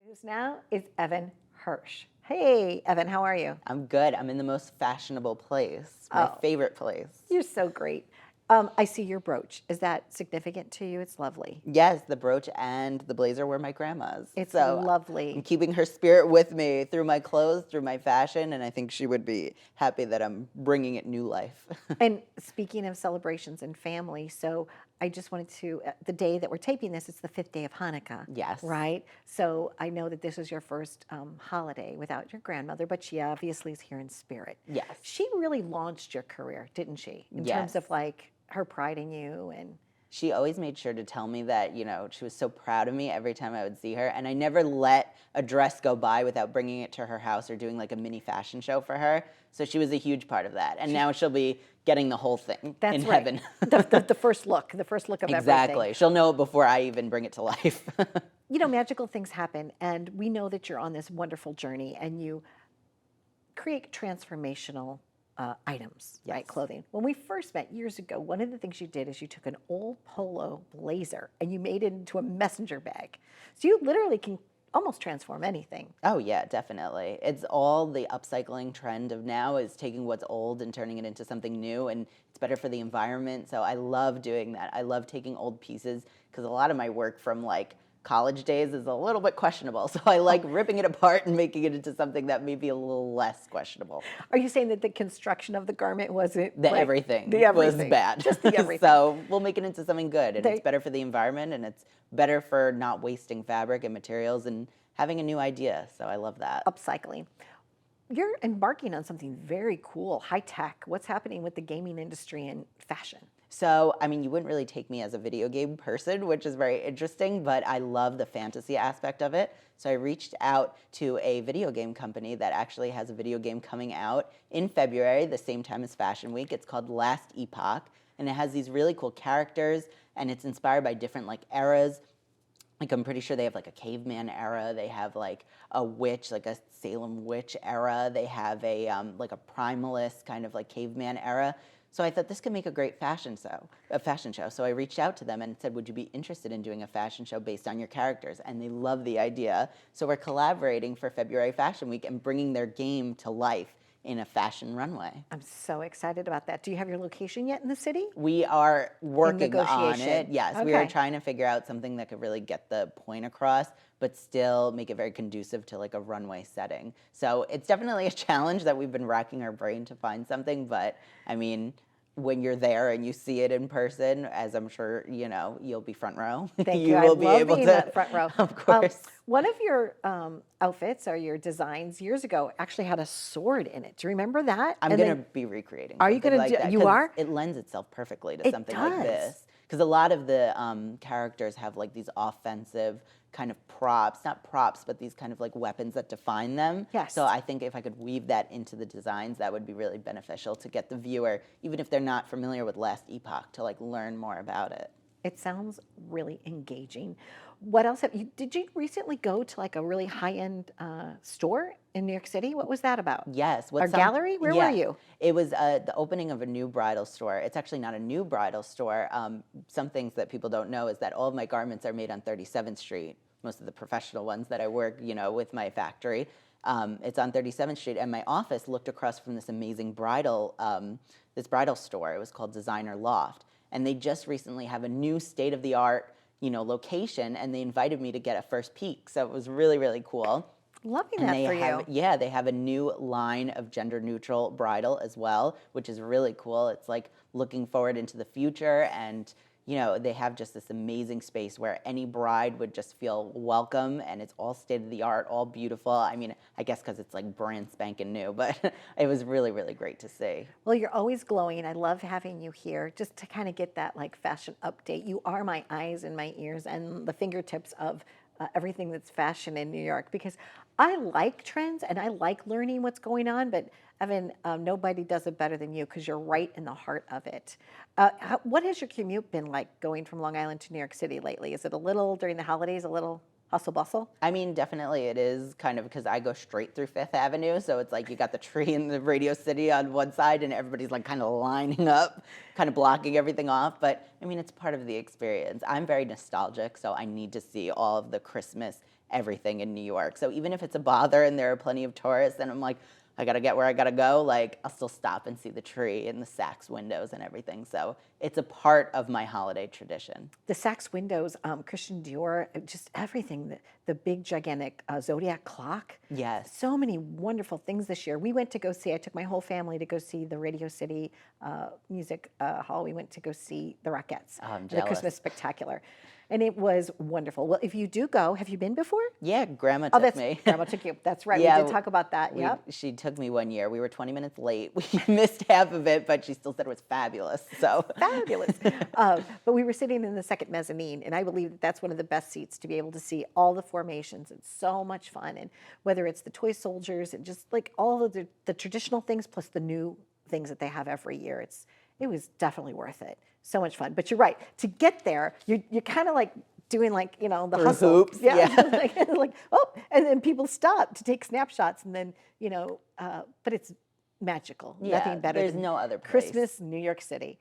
Who's now is Evan Hirsch. Hey, Evan, how are you? I'm good. I'm in the most fashionable place, my Oh. favorite place. You're so great. I see your brooch. Is that significant to you? It's lovely. Yes, the brooch and the blazer were my grandma's. It's So lovely. I'm keeping her spirit with me through my clothes, through my fashion, and I think she would be happy that I'm bringing it new life. And speaking of celebrations and family, so I just wanted to, the day that we're taping this, it's the fifth day of Hanukkah. Yes. Right? So I know that this is your first holiday without your grandmother, but she obviously is here in spirit. Yes. She really launched your career, didn't she? In terms of Yes. like her pride in you and. She always made sure to tell me that, she was so proud of me every time I would see her. And I never let a dress go by without bringing it to her house or doing like a mini fashion show for her. So she was a huge part of that. And now she'll be getting the whole thing in heaven. the first look of everything. Exactly. She'll know it before I even bring it to life. Magical things happen. And we know that you're on this wonderful journey and you create transformational items, Yes. right? Clothing. When we first met years ago, one of the things you did is you took an old polo blazer and you made it into a messenger bag. So you literally can almost transform anything. Oh yeah, definitely. It's all the upcycling trend of now is taking what's old and turning it into something new, and it's better for the environment. So I love doing that. I love taking old pieces because a lot of my work from like college days is a little bit questionable. So I like ripping it apart and making it into something that may be a little less questionable. Are you saying that the construction of the garment wasn't The like, everything the everything was bad. Just the everything. So we'll make it into something good, and it's better for the environment, and it's better for not wasting fabric and materials and having a new idea. So I love that. Upcycling. You're embarking on something very cool, high tech. What's happening with the gaming industry and fashion? So, I mean, you wouldn't really take me as a video game person, which is very interesting, but I love the fantasy aspect of it. So I reached out to a video game company that actually has a video game coming out in February, the same time as Fashion Week. It's called Last Epoch, and it has these really cool characters, and it's inspired by different like eras. Like I'm pretty sure they have like a caveman era. They have like a witch, like a Salem witch era. They have a like a primalist kind of like caveman era. So I thought this could make a great fashion show. So I reached out to them and said, would you be interested in doing a fashion show based on your characters? And they love the idea. So we're collaborating for February Fashion Week and bringing their game to life in a fashion runway. I'm so excited about that. Do you have your location yet in the city? We are working on negotiation. it. Yes, Okay. we are trying to figure out something that could really get the point across, but still make it very conducive to like a runway setting. So it's definitely a challenge that we've been racking our brain to find something, but I mean, when you're there and you see it in person, as I'm sure you'll be front row. Thank you. will I be love able being to, that front row. Of course. One of your outfits or your designs years ago actually had a sword in it. Do you remember that? I'm going to be recreating. Are you something going like to that, do? You 'cause are. It lends itself perfectly to It something does. like this. Because a lot of the characters have like these offensive kind of props, not props, but these kind of like weapons that define them. Yes. So I think if I could weave that into the designs, that would be really beneficial to get the viewer, even if they're not familiar with Last Epoch, to like learn more about it. It sounds really engaging. What else did you recently go to like a really high-end store in New York City? What was that about? Yes. Gallery? Where were you? It was the opening of a new bridal store. It's actually not a new bridal store. Some things that people don't know is that all of my garments are made on 37th Street. Most of the professional ones that I work, with my factory. It's on 37th Street, and my office looked across from this amazing bridal store. It was called Designer Loft, and they just recently have a new state-of-the-art location, and they invited me to get a first peek. So it was really, really cool. Loving And that for you. Yeah, they have a new line of gender-neutral bridal as well, which is really cool. It's like looking forward into the future, and they have just this amazing space where any bride would just feel welcome, and it's all state-of-the-art, all beautiful. I mean, I guess because it's like brand spanking new, but it was really, really great to see. Well, you're always glowing. I love having you here just to kind of get that like fashion update. You are my eyes and my ears and the fingertips of everything that's fashion in New York, because I like trends and I like learning what's going on, but Evan, nobody does it better than you because you're right in the heart of it. What has your commute been like going from Long Island to New York City lately? Is it a little, during the holidays, a little hustle bustle? I mean, definitely it is kind of because I go straight through Fifth Avenue. So it's like you got the tree and the Radio City on one side and everybody's like kind of lining up, kind of blocking everything off. But I mean, it's part of the experience. I'm very nostalgic, so I need to see all of the Christmas everything in New York. So even if it's a bother and there are plenty of tourists, and I'm like, I gotta get where I gotta go, like I'll still stop and see the tree and the Saks windows and everything. So it's a part of my holiday tradition. The Saks windows, Christian Dior, just everything. The big gigantic zodiac clock. Yes. So many wonderful things this year. We went to go see. I took my whole family to go see the Radio City Music Hall. We went to go see the Rockettes. Oh, I'm The jealous. Christmas Spectacular. And it was wonderful. Well, if you do go, have you been before? Yeah, Grandma Oh, took that's me. Grandma took you. That's right. Yeah, We did talk about that. Yep. She took me one year. We were 20 minutes late. We missed half of it, but she still said it was fabulous. So Fabulous. But we were sitting in the second mezzanine, and I believe that that's one of the best seats to be able to see all the formations. It's so much fun. And whether it's the toy soldiers and just like all of the traditional things plus the new things that they have every year, it was definitely worth it. So much fun. But you're right. To get there, you're kind of like doing like, the Through hustle. hoops, yeah. like, oh, and then people stop to take snapshots, and then, but it's magical. Yeah, Nothing better there's than no other place. Christmas, New York City.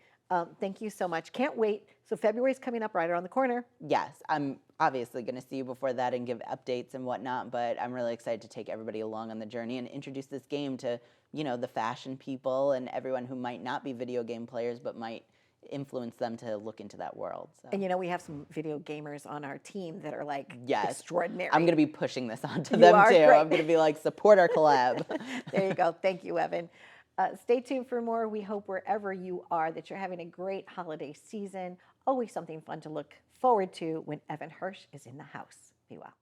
Thank you so much. Can't wait. So February's coming up right around the corner. Yes, I'm obviously going to see you before that and give updates and whatnot, but I'm really excited to take everybody along on the journey and introduce this game to, the fashion people and everyone who might not be video game players but might influence them to look into that world. So. And we have some video gamers on our team that are like Yes. extraordinary. I'm going to be pushing this onto You them are too. great. I'm going to be like, support our collab. There you go. Thank you, Evan. Stay tuned for more. We hope wherever you are that you're having a great holiday season. Always something fun to look forward to when Evan Hirsch is in the house. Be well.